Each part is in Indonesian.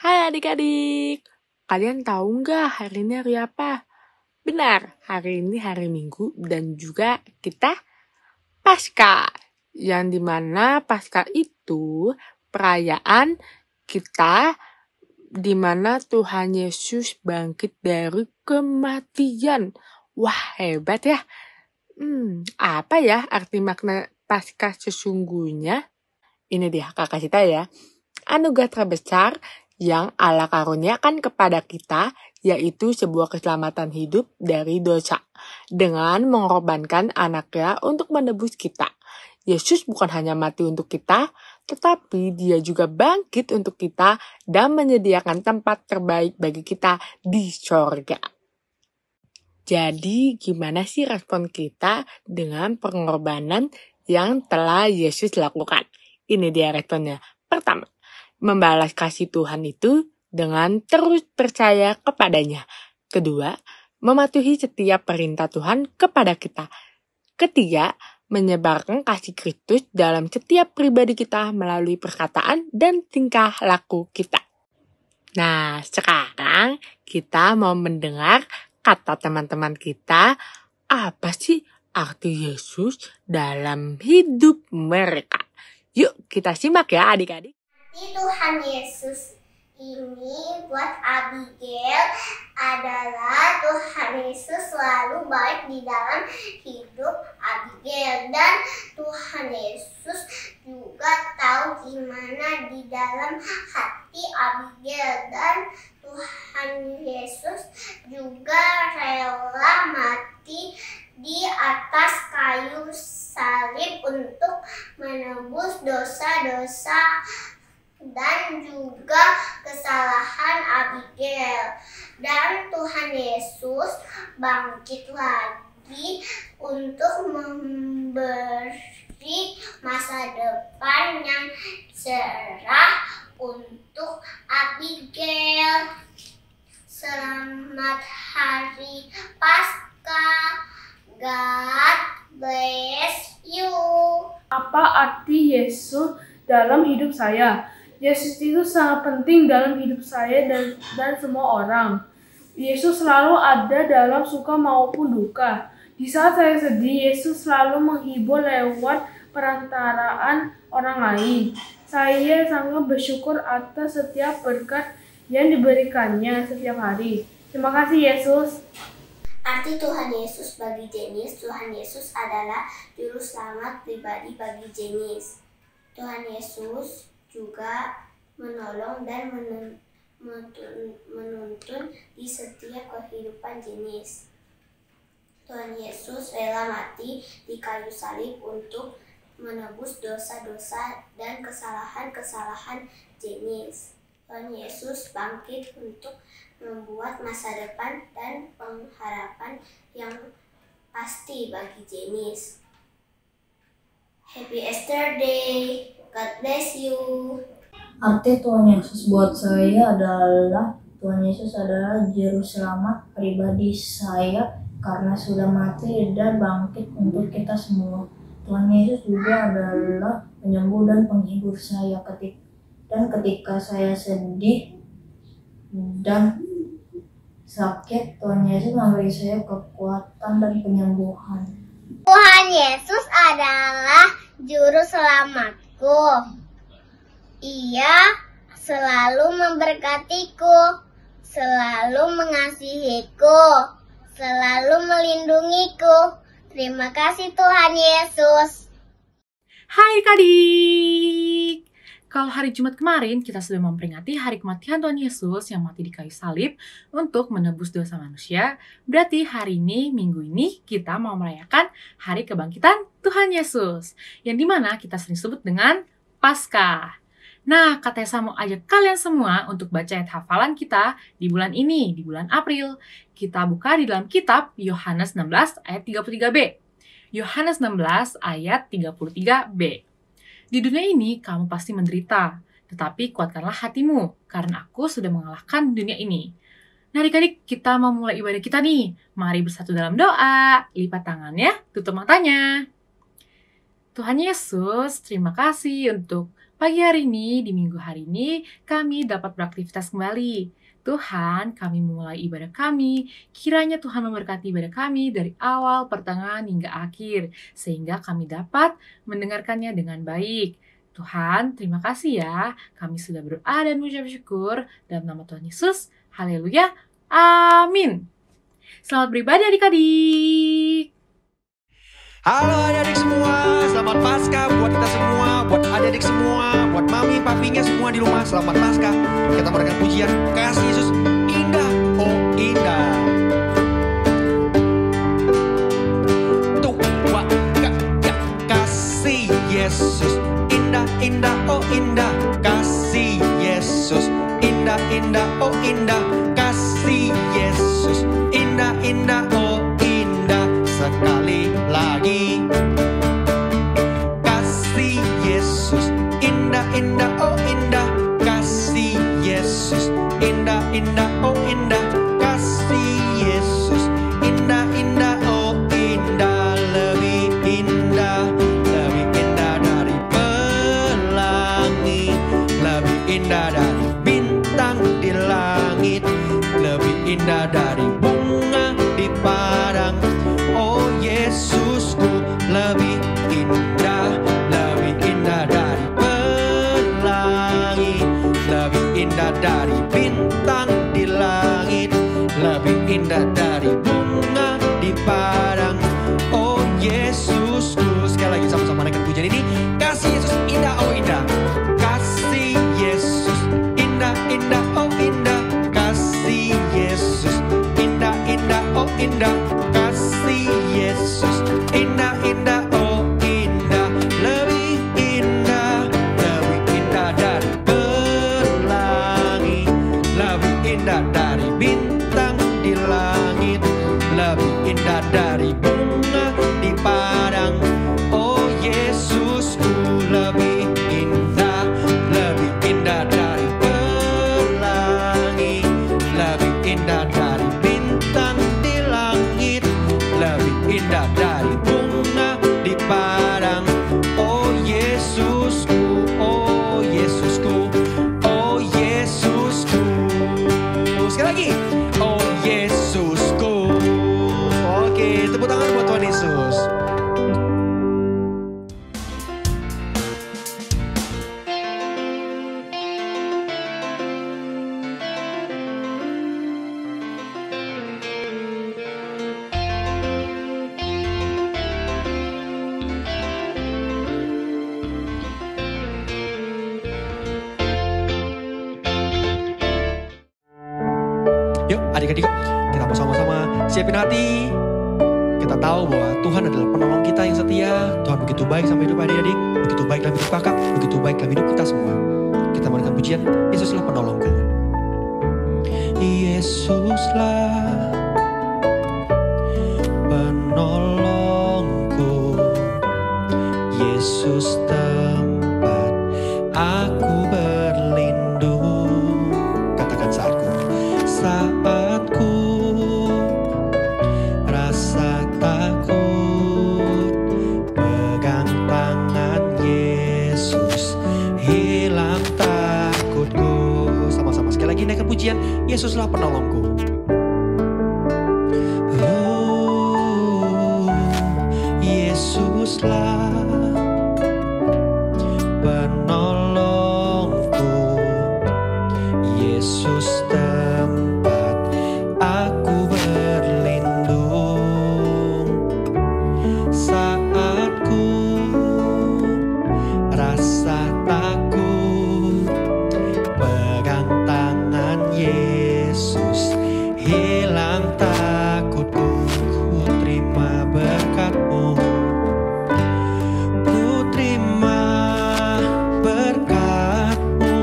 Hai adik-adik, kalian tahu nggak hari ini hari apa? Benar, hari ini hari Minggu dan juga kita Paskah. Yang dimana Paskah itu perayaan kita dimana Tuhan Yesus bangkit dari kematian. Wah, hebat ya. Apa ya arti makna Paskah sesungguhnya? Ini dia kakak cerita ya. Anugerah terbesar yang Allah karuniakan kepada kita, yaitu sebuah keselamatan hidup dari dosa, dengan mengorbankan anaknya untuk menebus kita. Yesus bukan hanya mati untuk kita, tetapi dia juga bangkit untuk kita dan menyediakan tempat terbaik bagi kita di sorga. Jadi gimana sih respon kita dengan pengorbanan yang telah Yesus lakukan? Ini dia responnya. Pertama, membalas kasih Tuhan itu dengan terus percaya kepadanya. Kedua, mematuhi setiap perintah Tuhan kepada kita. Ketiga, menyebarkan kasih Kristus dalam setiap pribadi kita melalui perkataan dan tingkah laku kita. Nah, sekarang kita mau mendengar kata teman-teman kita, apa sih arti Yesus dalam hidup mereka? Yuk kita simak ya adik-adik. Tuhan Yesus ini buat Abigail adalah Tuhan Yesus selalu baik di dalam hidup Abigail, dan Tuhan Yesus juga tahu gimana di dalam hati Abigail, dan Tuhan Yesus juga rela mati di atas kayu salib untuk menebus dosa-dosa dan juga kesalahan Abigail. Dan Tuhan Yesus bangkit lagi untuk memberi masa depan yang cerah untuk Abigail. Selamat Hari Paskah. God bless you. Apa arti Yesus dalam hidup saya? Yesus itu sangat penting dalam hidup saya dan semua orang. Yesus selalu ada dalam suka maupun duka. Di saat saya sedih, Yesus selalu menghibur lewat perantaraan orang lain. Saya sangat bersyukur atas setiap berkat yang diberikannya setiap hari. Terima kasih Yesus. Arti Tuhan Yesus bagi Janice. Tuhan Yesus adalah juru selamat pribadi bagi Janice. Tuhan Yesus juga menolong dan menuntun di setiap kehidupan Janice. Tuhan Yesus rela mati di kayu salib untuk menebus dosa-dosa dan kesalahan-kesalahan Janice. Tuhan Yesus bangkit untuk membuat masa depan dan pengharapan yang pasti bagi Janice. Happy Easter Day. God bless you. Arti Tuhan Yesus buat saya adalah Tuhan Yesus adalah juru selamat pribadi saya karena sudah mati dan bangkit untuk kita semua. Tuhan Yesus juga adalah penyembuh dan penghibur saya ketika saya sedih dan sakit. Tuhan Yesus memberi saya kekuatan dan penyembuhan. Tuhan Yesus adalah juru selamatku. Ia selalu memberkatiku, selalu mengasihiku, selalu melindungiku. Terima kasih Tuhan Yesus. Hai adik! Kalau hari Jumat kemarin kita sudah memperingati hari kematian Tuhan Yesus yang mati di kayu salib untuk menebus dosa manusia, berarti hari ini, minggu ini, kita mau merayakan hari kebangkitan Tuhan Yesus, yang dimana kita sering sebut dengan Paskah. Nah, Kak Tessa mau ajak kalian semua untuk baca ayat hafalan kita di bulan ini, di bulan April. Kita buka di dalam kitab Yohanes 16 ayat 33b. Yohanes 16 ayat 33b. Di dunia ini kamu pasti menderita, tetapi kuatkanlah hatimu, karena aku sudah mengalahkan dunia ini. Nah adik-adik, kita mau mulai ibadah kita nih. Mari bersatu dalam doa, lipat tangannya, tutup matanya. Tuhan Yesus, terima kasih untuk Pagi hari ini, di minggu hari ini, kami dapat beraktivitas kembali. Tuhan, kami memulai ibadah kami. Kiranya Tuhan memberkati ibadah kami dari awal, pertengahan, hingga akhir. Sehingga kami dapat mendengarkannya dengan baik. Tuhan, terima kasih ya. Kami sudah berdoa dan mengucap syukur. Dalam nama Tuhan Yesus. Haleluya. Amin. Selamat beribadah adik-adik. Halo adik-adik semua, selamat Paskah buat kita semua, buat adik-adik semua, buat mami, papinya semua di rumah, selamat Paskah. Kita berikan pujian, kasih Yesus indah, oh indah. Tuh, wah, kasih Yesus indah, indah, oh indah. Kasih Yesus indah, indah, oh indah. Kasih Yesus indah, indah, oh indah. Sekali lagi, kasih Yesus indah, indah, oh indah. Kasih Yesus indah, indah, oh indah. Kasih Yesus indah, indah, oh indah. Lebih indah dari pelangi, lebih indah dari bintang di langit, lebih indah dari bunga di padang. Oh Yesusku, lebih indah dari pelangi, lebih indah dari bintang di langit, lebih indah dari bunga di padang. Oh Yesusku, sekali lagi sama-sama naikkan pujian ini. Kasih Yesus indah, oh indah. Kasih Yesus indah, indah, oh indah. Kasih Yesus indah, indah, oh indah. Kasih Yesus indah, indah, oh indah. Lebih indah dari pelangi, lebih indah dari bintang di langit, lebih indah dari bunga di padang. Oh Yesusku, lebih indah dari pelangi, lebih indah dari bintang di langit, lebih indah dari bunga di padang. Oh Yesusku, oh Yesusku, oh Yesusku. Sekali lagi, oh Yesusku. Oke, tepuk tangan buat Tuhan Yesus. Yuk adik-adik, kita mau sama-sama siapin hati. Kita tahu bahwa Tuhan adalah penolong kita yang setia. Tuhan begitu baik sama hidup adik-adik, begitu baik dalam hidup kakak, begitu baik dalam hidup kita semua. Kita berikan pujian, Yesuslah penolongku. Yesuslah penolongku, Yesus tempat aku berlindung. Katakan saatku rasa takut, pegang tangan Yesus, hilang takutku. Sama-sama sekali lagi naikkan pujian, Yesuslah penolongku. Yesuslah penolongku, Yesus tempat aku berlindung. Saatku rasa takut, pegang tangan Yesus, hilang takutku. Ku terima berkat-Mu, ku terima berkat-Mu,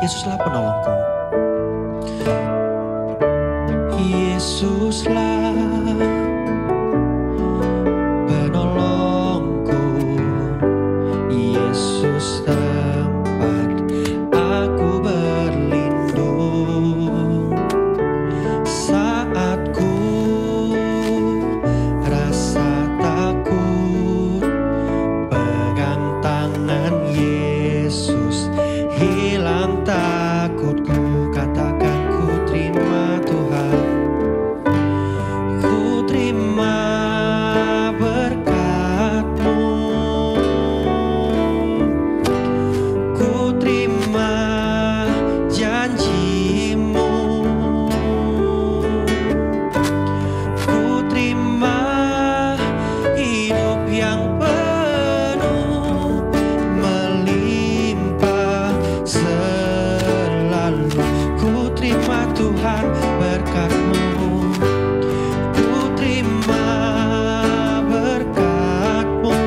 Yesuslah penolongku. Yesuslah penolongku. Yesus tempat aku berlindung. Saat ku rasa takut, pegang tangan Yesus, hilang takutku. Katakan ku terima Tuhan, ku terima berkat-Mu, ku terima janji-Mu, ku terima hidup yang penuh melimpah selalu. Ku terima Tuhan berkat-Mu, ku terima berkat-Mu,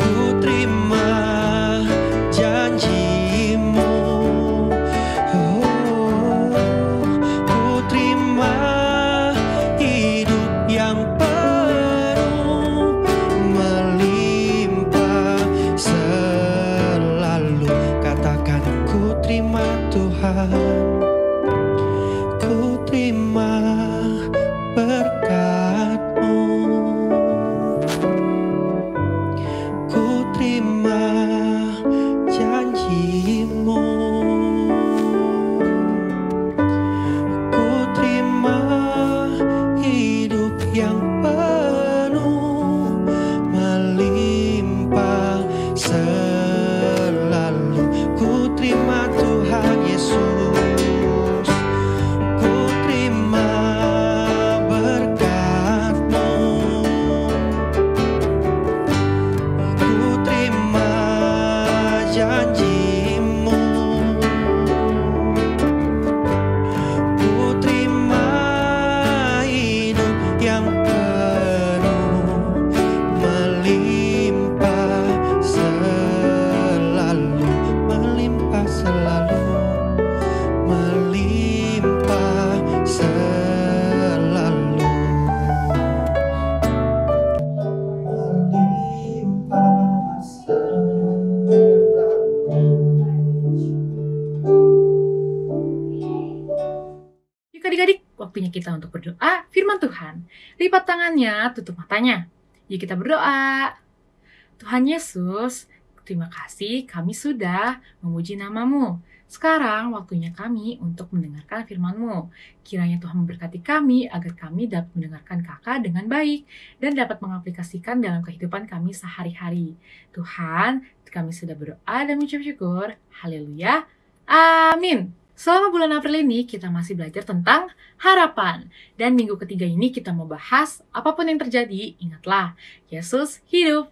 ku terima janji-Mu, ku terima hidup yang penuh melimpah selalu. Katakan ku terima Tuhan, ku terima berkat-Mu, ku terima janji-Mu, ku terima hidup yang penuh melimpah selalu. Ku terima Tuhan Yesus, ku terima berkat-Mu, ku terima janji-Mu, ku terima hidup yang penuh melimpah selalu, melimpah selalu, melimpah selalu, melimpah selalu. Yuk adik-adik, waktunya kita untuk berdoa firman Tuhan. Lipat tangannya, tutup matanya. Yuk kita berdoa. Tuhan Yesus, terima kasih kami sudah memuji nama-Mu. Sekarang waktunya kami untuk mendengarkan firman-Mu. Kiranya Tuhan memberkati kami agar kami dapat mendengarkan Kakak dengan baik dan dapat mengaplikasikan dalam kehidupan kami sehari-hari. Tuhan, kami sudah berdoa dan mengucap syukur. Haleluya. Amin. Selama bulan April ini kita masih belajar tentang harapan. Dan minggu ketiga ini kita mau bahas apapun yang terjadi, ingatlah, Yesus hidup.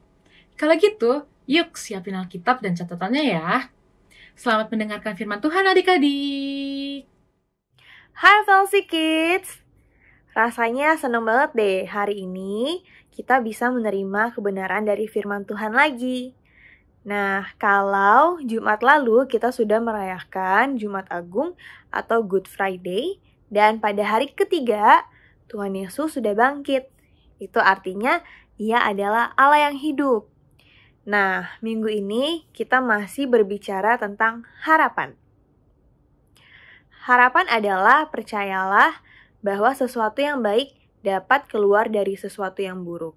Kalau gitu, yuk siapin Alkitab dan catatannya ya. Selamat mendengarkan firman Tuhan adik-adik. Hai Felsi Kids, rasanya seneng banget deh hari ini kita bisa menerima kebenaran dari firman Tuhan lagi. Nah, kalau Jumat lalu kita sudah merayakan Jumat Agung atau Good Friday, dan pada hari ketiga Tuhan Yesus sudah bangkit. Itu artinya Ia adalah Allah yang hidup. Nah, minggu ini kita masih berbicara tentang harapan. Harapan adalah percayalah bahwa sesuatu yang baik dapat keluar dari sesuatu yang buruk.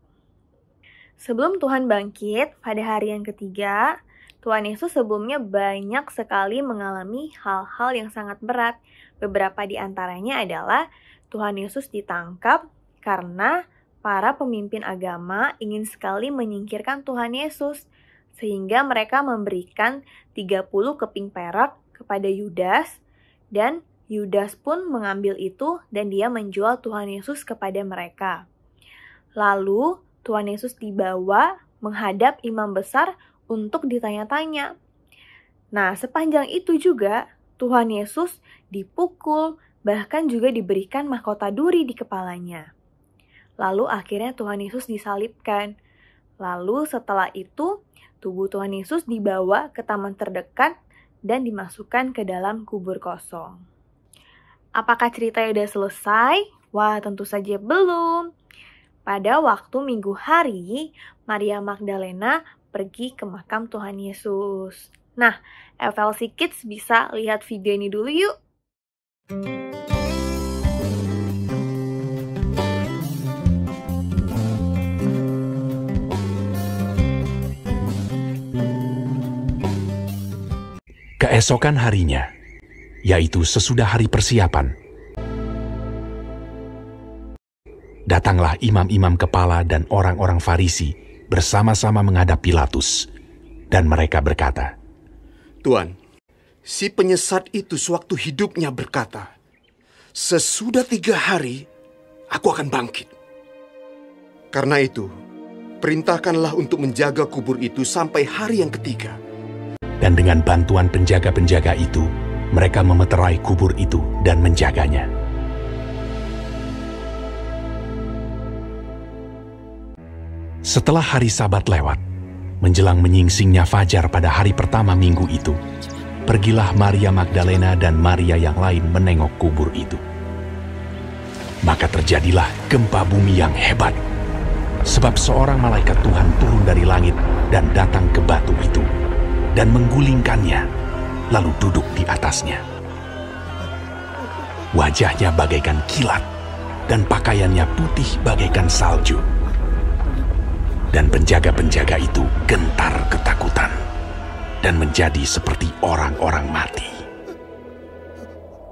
Sebelum Tuhan bangkit pada hari yang ketiga, Tuhan Yesus sebelumnya banyak sekali mengalami hal-hal yang sangat berat. Beberapa di antaranya adalah Tuhan Yesus ditangkap karena para pemimpin agama ingin sekali menyingkirkan Tuhan Yesus, sehingga mereka memberikan 30 keping perak kepada Yudas, dan Yudas pun mengambil itu dan dia menjual Tuhan Yesus kepada mereka. Lalu Tuhan Yesus dibawa menghadap imam besar untuk ditanya-tanya. Nah, sepanjang itu juga Tuhan Yesus dipukul, bahkan juga diberikan mahkota duri di kepalanya. Lalu akhirnya Tuhan Yesus disalibkan. Lalu setelah itu tubuh Tuhan Yesus dibawa ke taman terdekat dan dimasukkan ke dalam kubur kosong. Apakah ceritanya udah selesai? Wah, tentu saja belum. Pada waktu Minggu hari, Maria Magdalena pergi ke makam Tuhan Yesus. Nah, FLC Kids bisa lihat video ini dulu yuk. Keesokan harinya, yaitu sesudah hari persiapan, datanglah imam-imam kepala dan orang-orang Farisi bersama-sama menghadap Pilatus, dan mereka berkata, "Tuan, si penyesat itu sewaktu hidupnya berkata, 'Sesudah 3 hari, aku akan bangkit.' Karena itu, perintahkanlah untuk menjaga kubur itu sampai hari yang ketiga." Dan dengan bantuan penjaga-penjaga itu, mereka memeterai kubur itu dan menjaganya. Setelah hari Sabat lewat, menjelang menyingsingnya fajar pada hari pertama minggu itu, pergilah Maria Magdalena dan Maria yang lain menengok kubur itu. Maka terjadilah gempa bumi yang hebat, sebab seorang malaikat Tuhan turun dari langit dan datang ke batu itu, dan menggulingkannya, lalu duduk di atasnya. Wajahnya bagaikan kilat, dan pakaiannya putih bagaikan salju. Dan penjaga-penjaga itu gentar ketakutan, dan menjadi seperti orang-orang mati.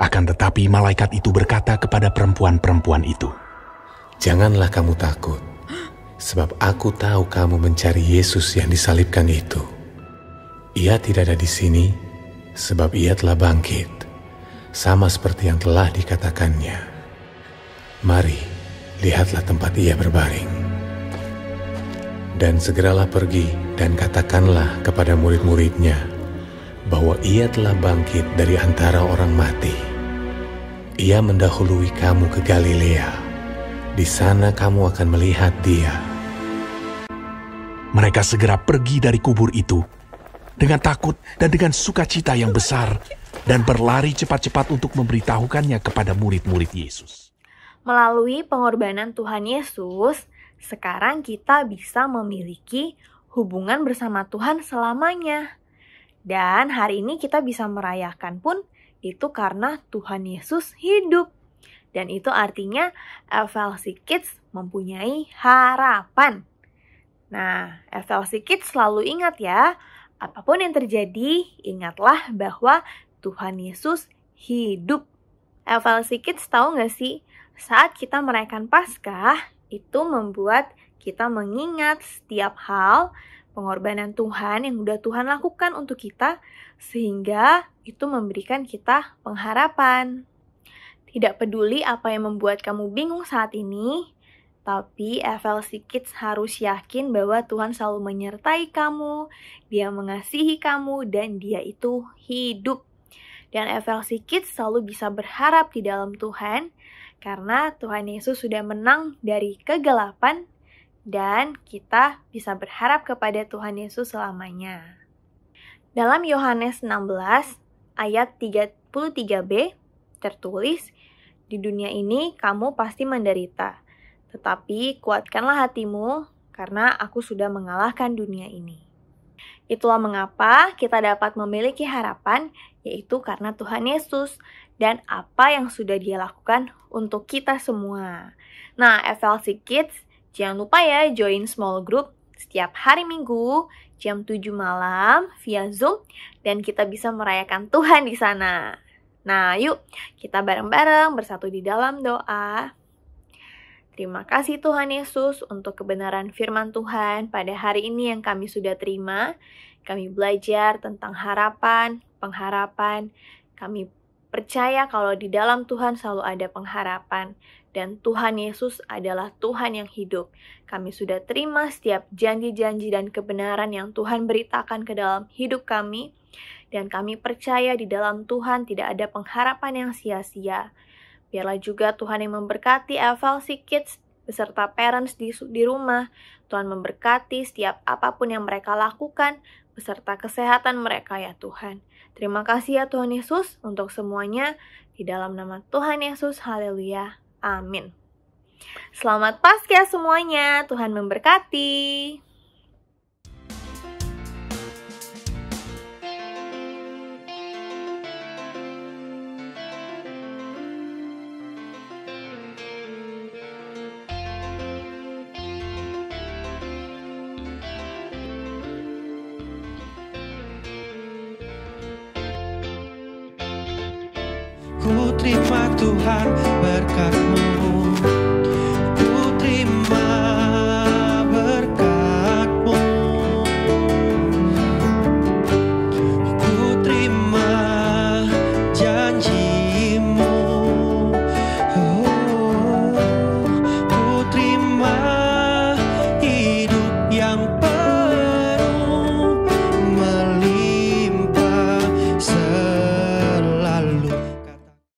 Akan tetapi malaikat itu berkata kepada perempuan-perempuan itu, "Janganlah kamu takut, sebab aku tahu kamu mencari Yesus yang disalibkan itu. Ia tidak ada di sini, sebab ia telah bangkit, sama seperti yang telah dikatakannya. Mari, lihatlah tempat ia berbaring. Dan segeralah pergi dan katakanlah kepada murid-muridnya bahwa ia telah bangkit dari antara orang mati. Ia mendahului kamu ke Galilea. Di sana kamu akan melihat dia." Mereka segera pergi dari kubur itu dengan takut dan dengan sukacita yang besar, dan berlari cepat-cepat untuk memberitahukannya kepada murid-murid Yesus. Melalui pengorbanan Tuhan Yesus, sekarang kita bisa memiliki hubungan bersama Tuhan selamanya. Dan hari ini kita bisa merayakan pun itu karena Tuhan Yesus hidup. Dan itu artinya FLC Kids mempunyai harapan. Nah, FLC Kids selalu ingat ya, apapun yang terjadi, ingatlah bahwa Tuhan Yesus hidup. FLC Kids tahu gak sih, saat kita merayakan Paskah, itu membuat kita mengingat setiap hal pengorbanan Tuhan yang udah Tuhan lakukan untuk kita, sehingga itu memberikan kita pengharapan. Tidak peduli apa yang membuat kamu bingung saat ini, tapi FLC Kids harus yakin bahwa Tuhan selalu menyertai kamu, Dia mengasihi kamu, dan Dia itu hidup. Dan FLC Kids selalu bisa berharap di dalam Tuhan, karena Tuhan Yesus sudah menang dari kegelapan, dan kita bisa berharap kepada Tuhan Yesus selamanya. Dalam Yohanes 16 ayat 33b tertulis, "Di dunia ini kamu pasti menderita, tetapi kuatkanlah hatimu, karena aku sudah mengalahkan dunia ini." Itulah mengapa kita dapat memiliki harapan, yaitu karena Tuhan Yesus dan apa yang sudah Dia lakukan untuk kita semua. Nah, FLC Kids, jangan lupa ya join small group setiap hari Minggu jam 7 malam via Zoom, dan kita bisa merayakan Tuhan di sana. Nah, yuk kita bareng-bareng bersatu di dalam doa. Terima kasih Tuhan Yesus untuk kebenaran firman Tuhan pada hari ini yang kami sudah terima. Kami belajar tentang harapan, pengharapan. Kami percaya kalau di dalam Tuhan selalu ada pengharapan. Dan Tuhan Yesus adalah Tuhan yang hidup. Kami sudah terima setiap janji-janji dan kebenaran yang Tuhan beritakan ke dalam hidup kami. Dan kami percaya di dalam Tuhan tidak ada pengharapan yang sia-sia. Biarlah juga Tuhan yang memberkati FLC Kids beserta parents di rumah. Tuhan memberkati setiap apapun yang mereka lakukan, beserta kesehatan mereka ya Tuhan. Terima kasih ya Tuhan Yesus untuk semuanya. Di dalam nama Tuhan Yesus, haleluya, amin. Selamat Paskah semuanya, Tuhan memberkati. Ku terima Tuhan berkat